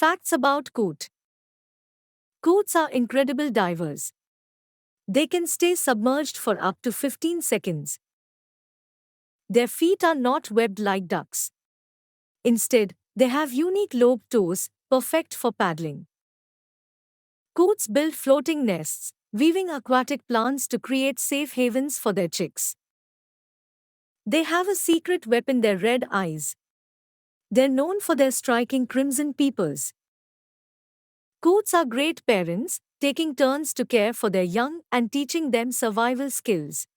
Facts about Coot. Coots are incredible divers. They can stay submerged for up to 15 seconds. Their feet are not webbed like ducks. Instead, they have unique lobed toes, perfect for paddling. Coots build floating nests, weaving aquatic plants to create safe havens for their chicks. They have a secret weapon: their red eyes. They're known for their striking crimson peepers. Coots are great parents, taking turns to care for their young and teaching them survival skills.